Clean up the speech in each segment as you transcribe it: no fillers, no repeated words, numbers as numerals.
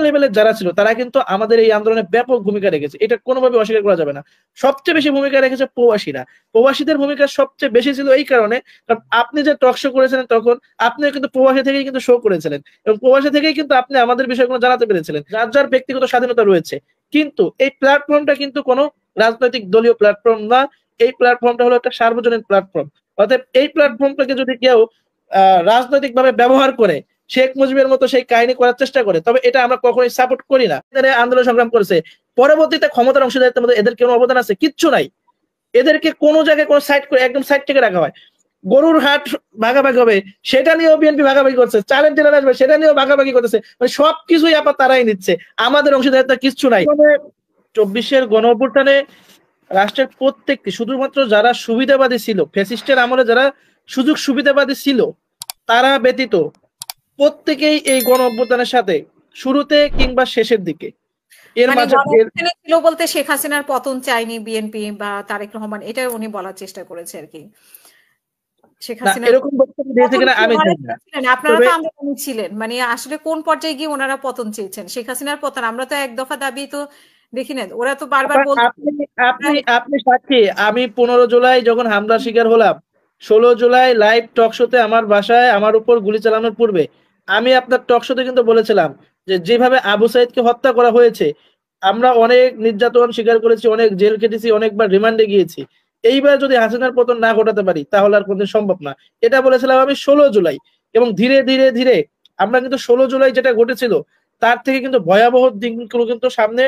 লেভেলের যারা ছিল তারা কিন্তু আমাদের এই আন্দোলনে ব্যাপক ভূমিকা রেখেছে, এটা কোনোভাবে অস্বীকার করা যাবে না। সবচেয়ে বেশি ভূমিকা রেখেছে প্রবাসীরা। প্রবাসীদের ভূমিকা সবচেয়ে বেশি ছিল এই কারণে, কারণ আপনি যে টক শো করেছিলেন তখন আপনিও কিন্তু প্রবাসী থেকেই কিন্তু শো করেছিলেন, এবং প্রবাসী থেকেই কিন্তু আপনি আমাদের বিষয়গুলো জানাতে পেরেছিলেন। যার যার ব্যক্তিগত স্বাধীনতা রয়েছে, কিন্তু এই প্ল্যাটফর্মটা কিন্তু কোনো রাজনৈতিক দলীয় প্ল্যাটফর্ম না। এই প্ল্যাটফর্মটা হলো একটা সার্বজনীন প্ল্যাটফর্ম। অর্থাৎ এই প্ল্যাটফর্মটাকে যদি কেউ রাজনৈতিক ভাবে ব্যবহার করে, শেখ মুজিবের মতো সেই কাহিনী করার চেষ্টা করে, তবে এটা আমরা কখনোই সাপোর্ট করি না। আন্দোলন সংগ্রাম করেছে, পরবর্তীতে ক্ষমতার অংশীদারিত্বের মধ্যে এদের কোনো অবদান আছে? কিচ্ছু নাই। এদেরকে কোনো জায়গায় কোনো সাইড করে একদম সাইড থেকে রাখা হয়। গরুর হাট ভাগাভাগি হবে সেটা নিয়েও বিএনপি ভাগাভাগি করছে, চালের ডিলার আসবে সেটা নিয়েও ভাগাভাগি করতেছে, মানে সবকিছুই আবার তারাই নিচ্ছে, আমাদের অংশীদারিত্ব কিচ্ছু নাই। 24-এর গণ অভ্যুত্থানে রাষ্ট্রের প্রত্যেকটি, শুধুমাত্র যারা সুবিধাবাদী ছিল, ফ্যাসিস্টের আমলে যারা সুযোগ সুবিধাবাদী ছিল তারা ব্যতীত প্রত্যেকেই এই গণ অভ্যুত্থানের সাথে শুরুতে কিংবা শেষের দিকে এর মাঝে ছিল বলতে শেখ হাসিনার পতন চায়নি বিএনপি বা তারেক রহমান, এটা উনি বলার চেষ্টা করেছে আর কি। শেখ হাসিনা এরকম বক্তব্য দিয়েছে কিনা আমি জানি না। আপনারা তো আন্দোলনে ছিলেন, মানে আসলে কোন পর্যায়ে গিয়ে ওনারা পতন চেয়েছেন? শেখ হাসিনার পতন আমরা তো এক দফা দাবি তো দেখি না, ওরা তো বারবার বলছে। আপনি সাক্ষী, আমি 15 জুলাই যখন হামলার শিকার হলাম, 16 জুলাই লাইভ টক শোতে আমার বাসায় আমার উপর গুলি চালানোর পূর্বে আমি আপনার টক শোতে কিন্তু বলেছিলাম যে যেভাবে আবু সাইদকে হত্যা করা হয়েছে, আমরা অনেক নির্যাতন স্বীকার করেছি, অনেক জেল কেটেছি, অনেকবার রিমান্ডে গিয়েছি, এইবার যদি হাসিনার পতন না ঘটাতে পারি তাহলে আর কোনদিন সম্ভব না। এটা বলেছিলাম আমি 16 জুলাই। এবং ধীরে ধীরে ধীরে আমরা কিন্তু 16 জুলাই যেটা ঘটেছিল তার থেকে কিন্তু ভয়াবহ দিনগুলো কিন্তু সামনে।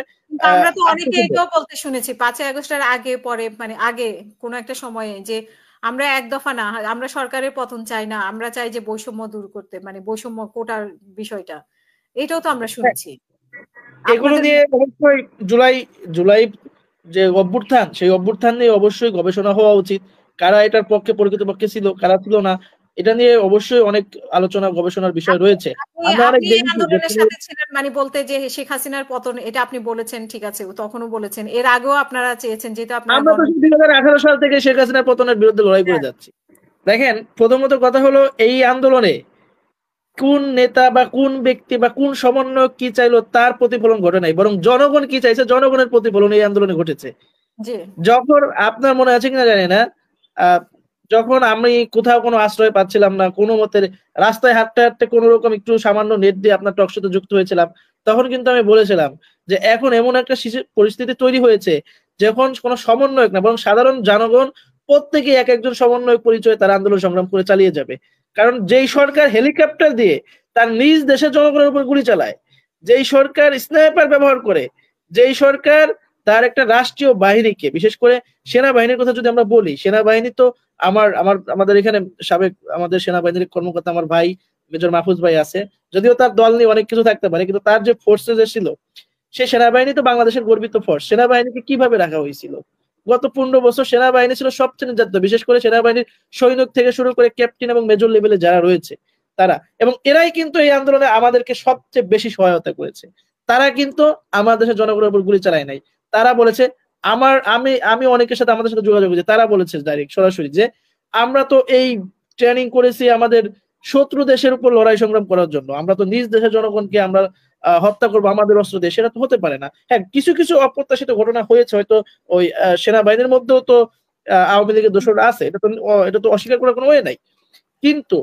আমরা তো অনেকে এটাও বলতে শুনেছি 5ই আগস্টের আগে পরে, মানে আগে কোন একটা সময়ে, যে আমরা এক দফা না, আমরা সরকারের পতন চাই না, আমরা চাই যে বৈষম্য দূর করতে, মানে বৈষম্য কোটার বিষয়টা, এটাও তো আমরা শুনেছি। এগুলো নিয়ে অবশ্যই জুলাই জুলাই যে অভ্যুত্থান, সেই অভ্যুত্থান নিয়ে অবশ্যই গবেষণা হওয়া উচিত। কারা এটার পক্ষে প্রকৃতপক্ষে ছিল, কারা ছিল না, এটা নিয়ে অবশ্যই অনেক আলোচনা গবেষণার বিষয় রয়েছে। আমরা অনেক আন্দোলনের সাথে ছিলেন, মানে বলতে যে শেখ হাসিনার পতন, এটা আপনি বলেছেন, ঠিক আছে, তখনও বলেছেন, এর আগেও আপনারা চেয়েছেন, যেহেতু আপনারা আমরা তো 2018 সাল থেকে শেখ হাসিনার পতনের বিরুদ্ধে লড়াই করে যাচ্ছি। দেখেন, প্রথমত কথা হলো এই আন্দোলনে কোন নেতা বা কোন ব্যক্তি বা কোন সমন্বয়ক কি চাইলো তার প্রতিফলন ঘটে নাই, বরং জনগণ কি চাইছে জনগণের প্রতিফলন এই আন্দোলনে ঘটেছে। যখন আপনার মনে আছে কিনা জানি না, যখন আমি কোথাও কোনো আশ্রয় পাচ্ছিলাম না, কোনো মতে রাস্তায় হাঁটতে হাঁটতে কোন রকম একটু সামান্য নেট দিয়ে আপনার টক শোতে যুক্ত হয়েছিলাম, তখন কিন্তু আমি বলেছিলাম যে এখন এমন একটা পরিস্থিতি তৈরি হয়েছে যখন কোনো সমন্বয়ক না বরং সাধারণ জনগণ প্রত্যেকে এক একজন সমন্বয়ক পরিচয়ে তারা আন্দোলন সংগ্রাম করে চালিয়ে যাবে। কারণ যেই সরকার হেলিকপ্টার দিয়ে তার নিজ দেশের জনগণের উপর গুলি চালায়, যেই সরকার স্নাইপার ব্যবহার করে, যেই সরকার তার একটা রাষ্ট্রীয় বাহিনীকে, বিশেষ করে সেনাবাহিনীর কথা যদি আমরা বলি, সেনাবাহিনী তো আমাদের এখানে সাবেক আমাদের সেনাবাহিনীর কর্মকর্তা আমার ভাই মেজর মাহফুজ ভাই আছে, যদিও তার দল নিয়ে অনেক কিছু থাকতে পারে, কিন্তু তার যে ফোর্সে যে ছিল, সে সেনাবাহিনী তো বাংলাদেশের গর্বিত ফোর্স। সেনাবাহিনীকে কিভাবে রাখা হয়েছিল? গত 15 বছর সেনাবাহিনী ছিল সবচেয়ে নির্যাতিত, বিশেষ করে সেনাবাহিনীর সৈনিক থেকে শুরু করে ক্যাপ্টেন এবং মেজর লেভেলে যারা রয়েছে তারা, এবং এরাই কিন্তু এই আন্দোলনে আমাদেরকে সবচেয়ে বেশি সহায়তা করেছে। তারা কিন্তু আমাদের দেশের জনগণের উপর গুলি চালায় নাই। তারা বলেছে, আমি অনেকের সাথে আমাদের সাথে যোগাযোগ করেছি, তারা বলেছে ডাইরেক্ট সরাসরি যে আমরা তো এই ট্রেনিং করেছি আমাদের শত্রু দেশের উপর লড়াই সংগ্রাম করার জন্য, আমরা তো নিজ দেশের জনগণকে আমরা হত্যা করবো আমাদের অস্ত্র দিয়ে, সেটা তো হতে পারে না। হ্যাঁ, কিছু কিছু অপ্রত্যাশিত ঘটনা হয়েছে, হয়তো ওই সেনাবাহিনীর মধ্যেও তো আওয়ামী লীগের দোষরা আছে, এটা তো অস্বীকার করার কোনো ওয়ে নাই। কিন্তু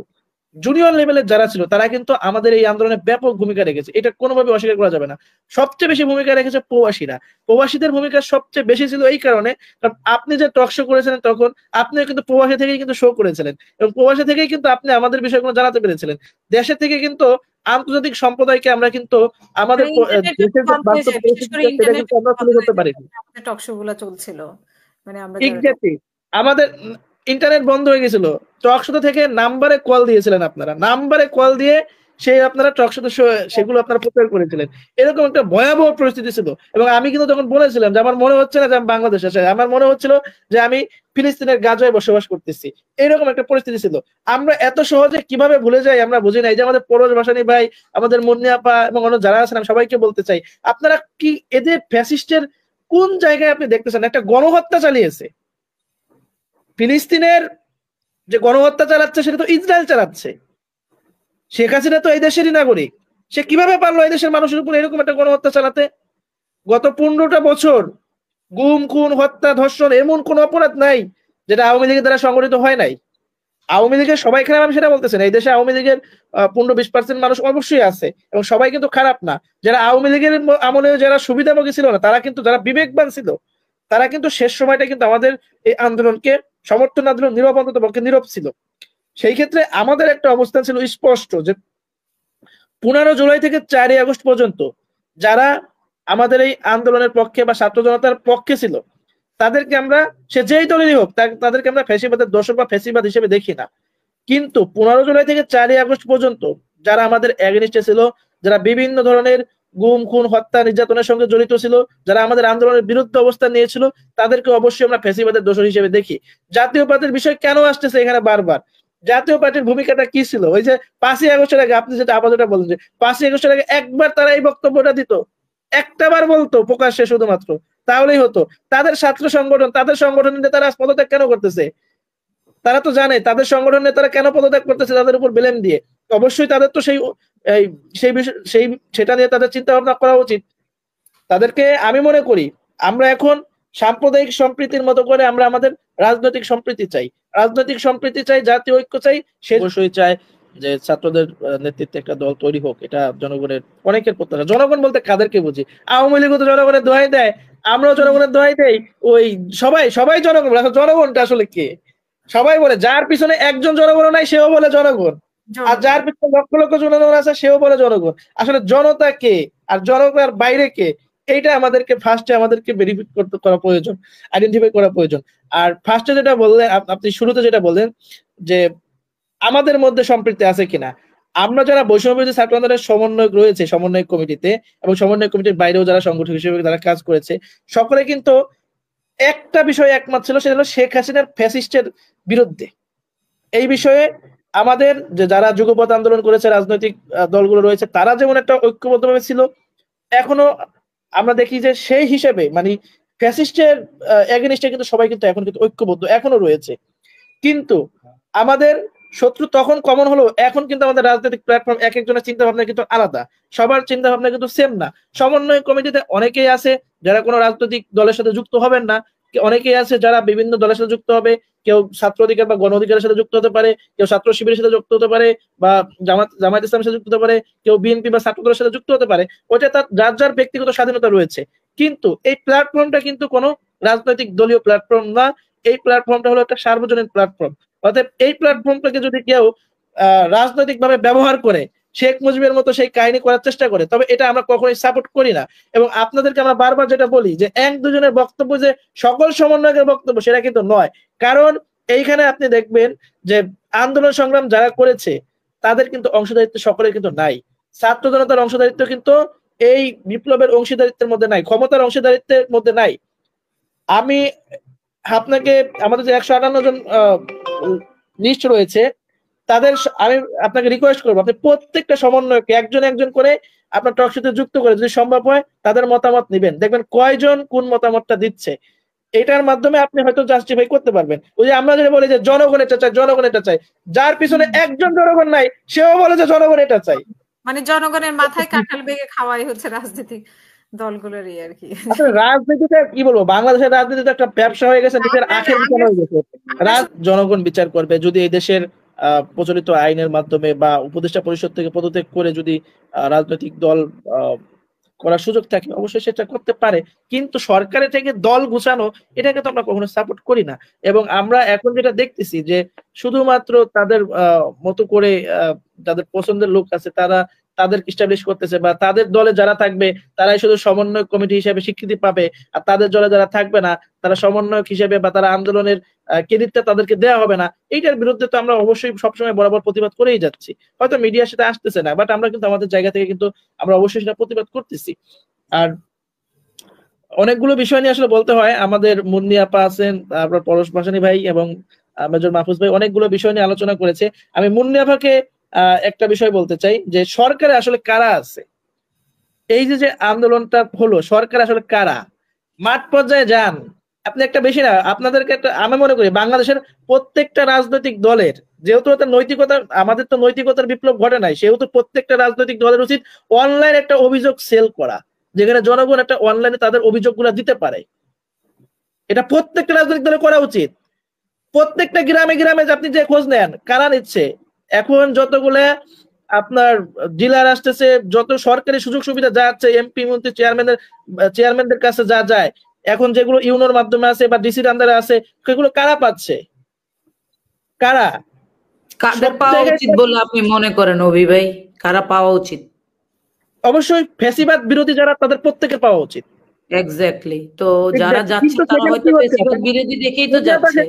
জুনিয়র লেভেলের যারা ছিল তারা কিন্তু আমাদের এই আন্দোলনে ব্যাপক ভূমিকা রেখেছে, এটা কোনোভাবে অস্বীকার করা যাবে না। সবচেয়ে বেশি ভূমিকা রেখেছে প্রবাসীরা। প্রবাসীদের ভূমিকা সবচেয়ে বেশি ছিল এই কারণে, কারণ আপনি যে টক শো করেছিলেন তখন আপনিও কিন্তু প্রবাসী থেকেই কিন্তু শো করেছিলেন, এবং প্রবাসী থেকেই কিন্তু আপনি আমাদের বিষয়গুলো জানাতে পেরেছিলেন। দেশে থেকে কিন্তু আন্তর্জাতিক সম্প্রদায়কে আমরা কিন্তু আমাদের দেশের বাস্তব পরিস্থিতি সেটা কিন্তু আমরা তুলে ধরতে পারিনি। টক শো গুলো চলছিল, মানে আমরা এক্স্যাক্টলি আমাদের ইন্টারনেট বন্ধ হয়ে গেছিল, টক শো থেকে নাম্বারে কল দিয়েছিলেন আপনারা, নাম্বারে কল দিয়ে সেই আপনারা টক শো সেগুলো আপনারা প্রচার করেছিলেন। এরকম একটা ভয়াবহ পরিস্থিতি ছিল, এবং আমি কিন্তু তখন বলেছিলাম যে আমার মনে হচ্ছে না যে আমি বাংলাদেশে আছি, আমার মনে হচ্ছিল যে আমি ফিলিস্তিনের গাজায় বসবাস করতেছি। এরকম একটা পরিস্থিতি ছিল। আমরা এত সহজে কিভাবে ভুলে যাই আমরা বুঝি নাই। যে আমাদের পরশ ভাসানী ভাই, আমাদের মুন্নি আপা এবং অন্য যারা আছেন, আমি সবাইকে বলতে চাই, আপনারা কি এদের ফ্যাসিস্টের কোন জায়গায় আপনি দেখতেছেন? একটা গণহত্যা চালিয়েছে। ফিলিস্তিনের যে গণহত্যা চালাচ্ছে সেটা তো ইসরায়েল চালাচ্ছে। শেখ হাসিনা তো এই দেশেরই নাগরিক, সে কিভাবে পারলো এই দেশের মানুষের উপর এরকম একটা গণহত্যা চালাতে? গত 15টা বছর গুম খুন হত্যা ধর্ষণ এমন কোন অপরাধ নাই যেটা আওয়ামী লীগের দ্বারা সংগঠিত হয় নাই। আওয়ামী লীগের সবাই খারাপ আমি সেটা বলতেছি না, এই দেশে আওয়ামী লীগের 15-20% মানুষ অবশ্যই আছে এবং সবাই কিন্তু খারাপ না। যারা আওয়ামী লীগের আমলে যারা সুবিধাভোগী ছিল না, তারা কিন্তু যারা বিবেকবান ছিল, তারা কিন্তু শেষ সময়টা কিন্তু আমাদের এই আন্দোলনকে সমর্থন না দিলেও নীরব, অন্তত পক্ষে নীরব ছিল। সেই ক্ষেত্রে আমাদের একটা অবস্থান ছিল স্পষ্ট যে 15 জুলাই থেকে 4 আগস্ট পর্যন্ত যারা আমাদের এই আন্দোলনের পক্ষে বা ছাত্র জনতার পক্ষে ছিল, তাদেরকে আমরা, সে যেই দলেরই হোক, তাদেরকে আমরা ফ্যাসিবাদের দোষর বা ফ্যাসিবাদ হিসেবে দেখি না। কিন্তু 15 জুলাই থেকে 4 আগস্ট পর্যন্ত যারা আমাদের এগেনিস্টে ছিল, যারা বিভিন্ন ধরনের গুম খুন হত্যা নির্যাতনের সঙ্গে জড়িত ছিল, যারা আমাদের আন্দোলনের বিরুদ্ধে অবস্থান নিয়েছিল, তাদেরকে অবশ্যই আমরা ফ্যাসিবাদের দোষর হিসেবে দেখি। জাতীয় পার্টির বিষয় কেন আসতেছে এখানে বারবার? জাতীয় পার্টির ভূমিকাটা কি ছিল? ওই যে 5ই আগস্টের আগে আপনি যেটা আবার যেটা বলেন যে 5ই আগস্টের আগে একবার তারা এই বক্তব্যটা দিত, একটা বার বলতো প্রকাশ্যে শুধুমাত্র, তাহলেই হতো। তাদের ছাত্র সংগঠন, তাদের সংগঠনের নেতারা পদত্যাগ কেন করতেছে? তারা তো জানে তাদের সংগঠনের নেতারা কেন পদত্যাগ করতেছে, তাদের উপর ব্লেম দিয়ে। অবশ্যই তাদের তো সেই সেটা নিয়ে তাদের চিন্তা ভাবনা করা উচিত। তাদেরকে আমি মনে করি আমরা এখন সাম্প্রদায়িক সম্প্রীতির মতো করে আমরা আমাদের রাজনৈতিক সম্প্রীতি চাই, রাজনৈতিক সম্প্রীতি চাই, জাতীয় ঐক্য চাই। সে অবশ্যই চায় যে ছাত্রদের নেতৃত্বে একটা দল তৈরি হোক, এটা জনগণের অনেকের প্রত্যাশা। জনগণ বলতে কাদেরকে বুঝি? আওয়ামী লীগও তো জনগণের দোহাই দেয়, আমরাও জনগণের দোহাই দেই। ওই সবাই সবাই জনগণ, জনগণটা আসলে কে? সবাই বলে, যার পিছনে একজন জনগণ নাই সেও বলে জনগণ, আর যার পিছনে লক্ষ লক্ষ জনগণ আছে সেও বলে জনগণ। আসলে জনতা কে আর জনতার বাইরে কে, এইটা আমাদেরকে ফার্স্টে আমাদেরকে ভেরিফাই করতে করা প্রয়োজন, আইডেন্টিফাই করা প্রয়োজন। আর ফার্স্টে যেটা বললেন আপনি, শুরুতে যেটা বললেন যে আমাদের মধ্যে সম্পৃক্তি আছে কিনা, আমরা যারা বৈষম্য বিরোধী ছাত্র আন্দোলনের সমন্বয়ক রয়েছে সমন্বয় কমিটিতে এবং সমন্বয় কমিটির বাইরেও যারা সংগঠক হিসেবে যারা কাজ করেছে, সকলে কিন্তু একটা বিষয় একমত ছিল, সেটা হলো শেখ হাসিনার ফ্যাসিস্টের বিরুদ্ধে। এই বিষয়ে আমাদের যে যারা যুগপৎ আন্দোলন করেছে রাজনৈতিক দলগুলো রয়েছে, তারা যেমন একটা ঐক্যবদ্ধভাবে ছিল, এখনো আমরা দেখি যে সেই হিসেবে মানে ফ্যাসিস্টের এগেনিস্টে কিন্তু সবাই কিন্তু এখন কিন্তু ঐক্যবদ্ধ এখনো রয়েছে। কিন্তু আমাদের শত্রু তখন কমন হলো, এখন কিন্তু আমাদের রাজনৈতিক প্ল্যাটফর্ম এক একজনের চিন্তা ভাবনা কিন্তু আলাদা, সবার চিন্তা ভাবনা কিন্তু সেম না। সমন্বয় কমিটিতে অনেকেই আছে যারা কোনো রাজনৈতিক দলের সাথে যুক্ত হবেন না, অনেকেই আছে যারা বিভিন্ন দলের সাথে যুক্ত হবে, কেউ ছাত্র অধিকার বা গণ অধিকারের সাথে যুক্ত হতে পারে, কেউ ছাত্র শিবিরের সাথে যুক্ত হতে পারে, বা জামায়াত ইসলামের সাথে যুক্ত হতে পারে, কেউ বিএনপি বা ছাত্র দলের সাথে যুক্ত হতে পারে। ওটা তার যার যার ব্যক্তিগত স্বাধীনতা রয়েছে। কিন্তু এই প্ল্যাটফর্মটা কিন্তু কোনো রাজনৈতিক দলীয় প্ল্যাটফর্ম না, এই প্ল্যাটফর্মটা হলো একটা সার্বজনীন প্ল্যাটফর্ম। অতএব এই প্ল্যাটফর্মটাকে যদি কেউ রাজনৈতিক ভাবে ব্যবহার করে, শেখ মুজিবের মতো সেই কাহিনী করার চেষ্টা করে, তবে এটা আমরা কখনোই সাপোর্ট করি না। এবং আপনাদেরকে আমরা বারবার যেটা বলি যে এক দুজনের বক্তব্য যে সকল সমন্বয়কের বক্তব্য, সেটা কিন্তু নয়। কারণ এইখানে আপনি দেখবেন যে আন্দোলন সংগ্রাম যারা করেছে তাদের কিন্তু অংশদারিত্ব সকলের কিন্তু নাই। ছাত্র জনতার অংশদারিত্ব কিন্তু এই বিপ্লবের অংশীদারিত্বের মধ্যে নাই, ক্ষমতার অংশীদারিত্বের মধ্যে নাই। আমি আপনাকে, আমাদের যে 158 জন লিস্ট রয়েছে, তাদের আমি আপনাকে রিকোয়েস্ট করবো, আপনি প্রত্যেকটা সমন্বয়কে একজন একজন করে আপনার টক শোতে যুক্ত করে যদি সম্ভব হয় তাদের মতামত নেবেন, দেখবেন কয়জন কোন মতামতটা দিচ্ছে। এটার মাধ্যমে আপনি হয়তো জাস্টিফাই করতে পারবেন। ওই যে আমরা যেটা বলি যে জনগণ এটা চাই, জনগণ এটা চাই, যার পিছনে একজন জনগণ নাই সেও বলে যে জনগণ এটা চাই। মানে জনগণের মাথায় কাঁঠাল বেগে খাওয়াই হচ্ছে রাজনীতি দলগুলোরই আর কি। রাজনীতিটা কি বলবো, বাংলাদেশের রাজনীতিতে একটা ব্যবসা হয়ে গেছে, নিজের আখের বিচার হয়ে গেছে। জনগণ বিচার করবে। যদি এই দেশের প্রচলিত আইনের মাধ্যমে বা উপদেষ্টা পরিষদ থেকে পদত্যাগ করে যদি রাজনৈতিক দল করার সুযোগ থাকে, অবশ্যই সেটা করতে পারে। কিন্তু সরকারের থেকে দল গুছানো, এটাকে তো আমরা কখনো সাপোর্ট করি না। এবং আমরা এখন যেটা দেখতেছি যে শুধুমাত্র তাদের মতো করে যাদের পছন্দের লোক আছে তারা তাদেরকে এস্টাবলিশ করতেছে, বা তাদের দলে যারা থাকবে তারাই শুধু সমন্বয় কমিটি হিসেবে স্বীকৃতি পাবে, আর তাদের দলে যারা থাকবে না তারা সমন্বয়ক হিসেবে বা তারা আন্দোলনের ক্রেডিটটা তাদেরকে দেওয়া হবে না। এইটার বিরুদ্ধে তো আমরা অবশ্যই সবসময় বরাবর প্রতিবাদ করেই যাচ্ছি। হয়তো মিডিয়ার সাথে আসতেছে না, বাট আমরা কিন্তু আমাদের জায়গা থেকে কিন্তু আমরা অবশ্যই সেটা প্রতিবাদ করতেছি। আর অনেকগুলো বিষয় নিয়ে আসলে বলতে হয়, আমাদের মুন্নি আপা আছেন, তারপর পরশ ভাসানী ভাই এবং মেজর মাহফুজ ভাই অনেকগুলো বিষয় নিয়ে আলোচনা করেছে। আমি মুন্নি আপাকে একটা বিষয় বলতে চাই যে সরকারে আসলে কারা আছে, এই যে যে আন্দোলনটা হলো, সরকার আসলে কারা? মাঠ পর্যায়ে যান, আপনি একটা বেশি না, আপনাদেরকে একটা, আমি মনে করি বাংলাদেশের প্রত্যেকটা রাজনৈতিক দলের, যেহেতু তার নৈতিকতা, আমাদের তো নৈতিকতার বিপ্লব ঘটে নাই, সেহেতু প্রত্যেকটা রাজনৈতিক দলের উচিত অনলাইন একটা অভিযোগ সেল করা, যেখানে জনগণ একটা অনলাইনে তাদের অভিযোগগুলো দিতে পারে। এটা প্রত্যেকটা রাজনৈতিক দলে করা উচিত। প্রত্যেকটা গ্রামে গ্রামে আপনি যে খোঁজ নেন কারা নিচ্ছে, এখন যতগুলো আপনার ডিলার আসতেছে, যত সরকারি সুযোগ সুবিধা যা আছে, এমপি মন্ত্রী চেয়ারম্যানদের কাছে যা যায়, এখন যেগুলো ইউনোর মাধ্যমে আছে বা ডিসির আন্ডারে আছে, সেগুলো কারা পাচ্ছে? কারা? কাদের পাওয়া উচিত বলে আপনি মনে করেন অভি ভাই? কারা পাওয়া উচিত? অবশ্যই ফ্যাসিবাদ বিরোধী যারা, তাদের প্রত্যেকে পাওয়া উচিত। এক্স্যাক্টলি। তো যারা যাচ্ছে তারা হয়তো ফ্যাসিবাদ বিরোধী দেখেই তো যাচ্ছে।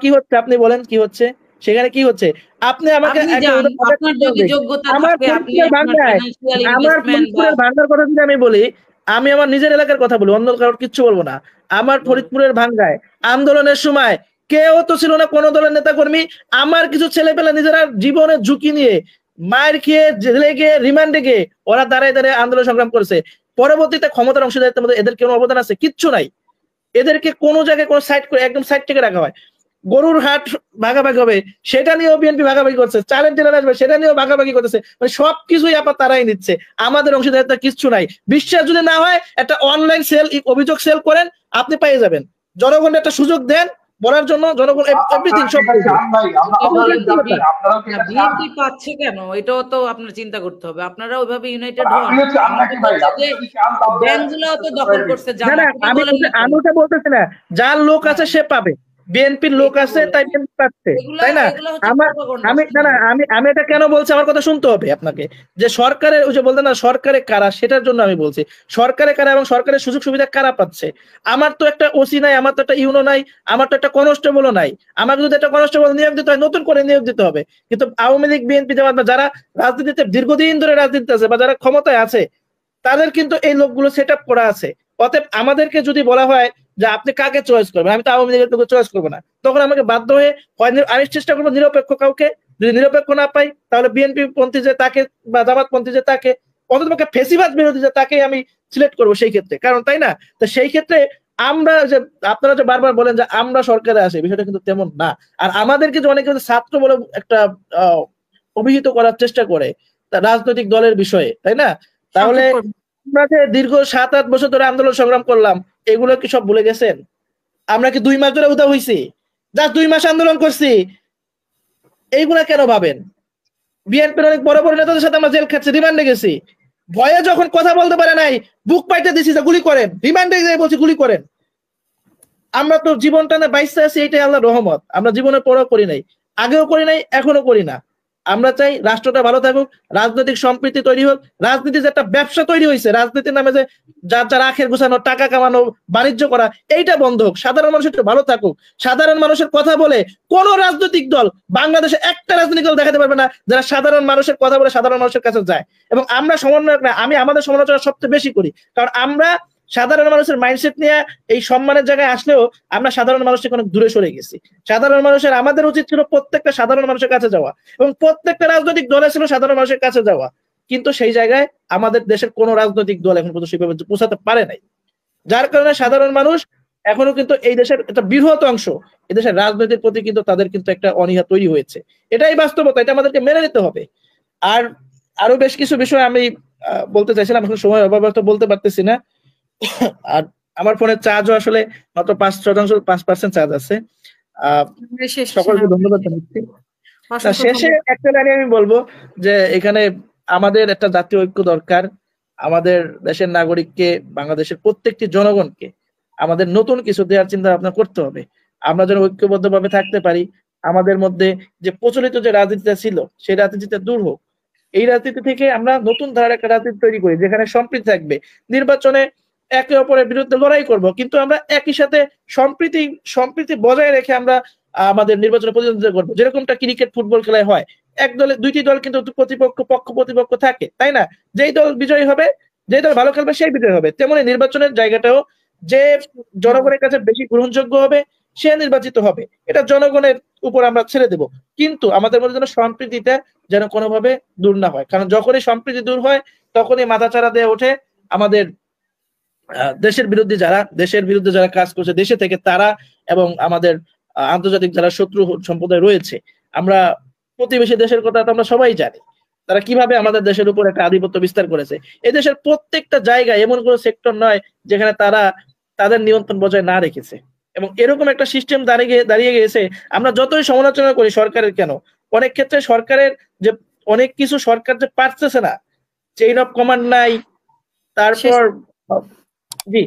কি হচ্ছে আপনি বলেন, কি হচ্ছে সেখানে? কি হচ্ছে আপনি আমাকে, আপনার যদি যোগ্যতা থাকে, আপনি আপনার ফাইনান্সিয়াল ইনভেস্টমেন্ট বা ভাঙ্গার কথা যদি আমি বলি, আমি আমার নিজের এলাকার কথা বলি, অন্য কারোর কিচ্ছু বলবো না। আমার ফরিদপুরের ভাঙ্গায় আন্দোলনের সময় কেউ তো ছিল না, কোন দলের নেতা কর্মী। আমার কিছু ছেলে পেলে নিজেরা জীবনের ঝুঁকি নিয়ে মায়ের খেয়ে জেলে গিয়ে রিমান্ডে গিয়ে ওরা দাঁড়ায় দাঁড়িয়ে আন্দোলন সংগ্রাম করেছে। পরবর্তীতে ক্ষমতার অংশীদারিত্বের মধ্যে এদের কোনো অবদান আছে? কিচ্ছু নাই। এদেরকে কোনো জায়গায় কোনো সাইড করে একদম সাইড থেকে রাখা হয়। গরুর হাট ভাগাভাগি হবে সেটা নিয়েও বিএনপি ভাগাভাগি করছে, চালের ডিলার আসবে সেটা নিয়েও ভাগাভাগি করতেছে, মানে সবকিছুই আবার তারাই নিচ্ছে। আমাদের অংশীদারিত্ব কিচ্ছু নাই। বিশ্বাস যদি না হয়, একটা অনলাইন সেল, অভিযোগ সেল করেন, আপনি পেয়ে যাবেন। জনগণের একটা সুযোগ দেন বলার জন্য, জনগণ এভরিথিং সব বিএনপি পাচ্ছে কেন, এটাও তো আপনার চিন্তা করতে হবে। আপনারা ওইভাবে ইউনাইটেড হন। ব্যাংকগুলো তো দখল করছে। আমি ওটা বলতেছি না, যার লোক আছে সে পাবে, বিএনপির লোক আছে তাই বিএনপি পাচ্ছে, তাই না? আমি এটা কেন বলছি, আমার কথা শুনতে হবে আপনাকে। যে সরকারের, ওই যে বলতেন না সরকারে কারা, সেটার জন্য আমি বলছি সরকারে কারা এবং সরকারের সুযোগ সুবিধা কারা পাচ্ছে। আমার তো একটা ওসি নাই, আমার তো একটা ইউনো নাই, আমার তো একটা কনস্টেবলও নাই। আমাকে যদি একটা কনস্টেবল নিয়োগ দিতে হয়, নতুন করে নিয়োগ দিতে হবে। কিন্তু আওয়ামী লীগ, বিএনপি, জামাত বা যারা রাজনীতিতে দীর্ঘদিন ধরে রাজনীতিতে আছে বা যারা ক্ষমতায় আছে, তাদের কিন্তু এই লোকগুলো সেট আপ করা আছে। অতএব আমাদেরকে যদি বলা হয় যে আপনি কাকে চয়েস করবেন, আমি তো আওয়ামী লীগের লোক চয়েস করবো না, তখন আমাকে বাধ্য হয়ে আমি চেষ্টা করবো নিরপেক্ষ কাউকে। যদি নিরপেক্ষ না পাই, তাহলে বিএনপি পন্থী যে তাকে বা জামাত পন্থী যে তাকে, অন্তত ফেসিবাদ বিরোধী যে তাকে আমি সিলেক্ট করবো সেই ক্ষেত্রে, কারণ তাই না? তো সেই ক্ষেত্রে আমরা যে, আপনারা যে বারবার বলেন যে আমরা সরকারে আসি, বিষয়টা কিন্তু তেমন না। আর আমাদেরকে যে অনেকে ছাত্র বলে একটা অভিহিত করার চেষ্টা করে রাজনৈতিক দলের বিষয়ে, তাই না? তাহলে আমরা যে দীর্ঘ 7-8 বছর ধরে আন্দোলন সংগ্রাম করলাম, এগুলো কি সব ভুলে গেছেন? আমরা কি 2 মাস ধরে উদা হইছি? জাস্ট 2 মাস আন্দোলন করছি, এইগুলা কেন ভাবেন? বিএনপির অনেক বড় বড় নেতাদের সাথে আমরা জেল খাচ্ছি, রিমান্ডে গেছি, ভয়ে যখন কথা বলতে পারে নাই বুক পাইতে দিছি যে গুলি করেন, রিমান্ডে গিয়ে বলছি গুলি করেন। আমরা তো জীবনটা না বাইসে আছি, এটাই আল্লাহর রহমত। আমরা জীবনের পরও করি নাই, আগেও করি নাই, এখনো করি না। আমরা চাই রাষ্ট্রটা ভালো থাকুক, রাজনৈতিক সম্প্রীতি তৈরি হোক। রাজনীতি যে একটা ব্যবসা তৈরি হয়েছে, রাজনীতির নামে যে যার যার আখের গোছানো, টাকা কামানো, বাণিজ্য করা, এইটা বন্ধ হোক। সাধারণ মানুষ একটু ভালো থাকুক। সাধারণ মানুষের কথা বলে কোন রাজনৈতিক দল, বাংলাদেশে একটা রাজনৈতিক দল দেখাতে পারবে না যারা সাধারণ মানুষের কথা বলে সাধারণ মানুষের কাছে যায়। এবং আমরা সমন্বয়ক না, আমি আমাদের সমালোচনা সবচেয়ে বেশি করি, কারণ আমরা সাধারণ মানুষের মাইন্ডসেট নিয়ে এই সম্মানের জায়গায় আসলেও আমরা সাধারণ মানুষ থেকে অনেক দূরে সরে গেছি। সাধারণ মানুষের, আমাদের উচিত ছিল প্রত্যেকটা সাধারণ মানুষের কাছে যাওয়া, এবং প্রত্যেকটা রাজনৈতিক দলে ছিল সাধারণ মানুষের কাছে যাওয়া। কিন্তু সেই জায়গায় আমাদের দেশের কোন রাজনৈতিক দল এখন পর্যন্ত সেভাবে পৌঁছাতে পারে নাই, যার কারণে সাধারণ মানুষ এখনো কিন্তু এই দেশের একটা বৃহৎ অংশ, এই দেশের রাজনীতির প্রতি কিন্তু তাদের কিন্তু একটা অনীহা তৈরি হয়েছে। এটাই বাস্তবতা, এটা আমাদেরকে মেনে নিতে হবে। আর আরো বেশ কিছু বিষয় আমি বলতে চাইছিলাম, এখন সময় অভাবে তো বলতে পারতেছি না। আর আমার ফোনের চার্জও আসলে মাত্র 5% চার্জ আছে। সকলকে ধন্যবাদ জানাচ্ছি। শেষে একটা লাইনে আমি বলবো যে এখানে আমাদের একটা জাতীয় ঐক্য দরকার। আমাদের দেশের নাগরিককে, বাংলাদেশের প্রত্যেকটি জনগণকে আমাদের নতুন কিছু দেওয়ার চিন্তা ভাবনা করতে হবে। আমরা যেন ঐক্যবদ্ধভাবে থাকতে পারি। আমাদের মধ্যে যে প্রচলিত যে রাজনীতিটা ছিল, সেই রাজনীতিটা দূর হোক। এই রাজনীতি থেকে আমরা নতুন ধারার একটা রাজনীতি তৈরি করি, যেখানে সম্প্রীতি থাকবে। নির্বাচনে একে অপরের বিরুদ্ধে লড়াই করব, কিন্তু আমরা একই সাথে সম্প্রীতি বজায় রেখে আমরা আমাদের নির্বাচনে প্রতিদ্বন্দ্বিতা করবো। যেরকমটা ক্রিকেট, ফুটবল খেলায় হয়, এক দলে 2টি দল কিন্তু প্রতিপক্ষ থাকে, তাই না? যেই দল বিজয়ী হবে, যেই দল ভালো খেলবে সেই বিজয়ী হবে। তেমনি নির্বাচনের জায়গাটাও যে জনগণের কাছে বেশি গ্রহণযোগ্য হবে সে নির্বাচিত হবে। এটা জনগণের উপর আমরা ছেড়ে দেব। কিন্তু আমাদের মধ্যে যেন সম্প্রীতিটা যেন কোনোভাবে দূর না হয়, কারণ যখনই সম্প্রীতি দূর হয় তখনই মাথাচাড়া দিয়ে ওঠে আমাদের দেশের বিরুদ্ধে যারা কাজ করছে দেশে থেকে তারা, এবং আমাদের আন্তর্জাতিক যারা শত্রু সম্প্রদায় রয়েছে, আমরা প্রতিবেশী দেশের কথা তো আমরা সবাই জানি, তারা কিভাবে আমাদের দেশের উপর একটা আধিপত্য বিস্তার করেছে। এই দেশের প্রত্যেকটা জায়গায় এমন কোনো সেক্টর নয় যেখানে তারা তাদের নিয়ন্ত্রণ বজায় না রেখেছে, এবং এরকম একটা সিস্টেম দাঁড়িয়ে গিয়েছে। আমরা যতই সমালোচনা করি সরকারের, কেন অনেক ক্ষেত্রে সরকারের যে অনেক কিছু সরকার যে পারতেছে না, চেইন অফ কমান্ড নাই, তারপর জি,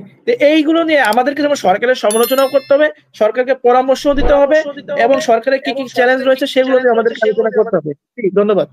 এইগুলো নিয়ে আমাদেরকে যেমন সরকারের সমালোচনাও করতে হবে, সরকারকে পরামর্শ দিতে হবে, এবং সরকারের কি কি চ্যালেঞ্জ রয়েছে সেগুলো নিয়ে আমাদের আলোচনা করতে হবে। ধন্যবাদ।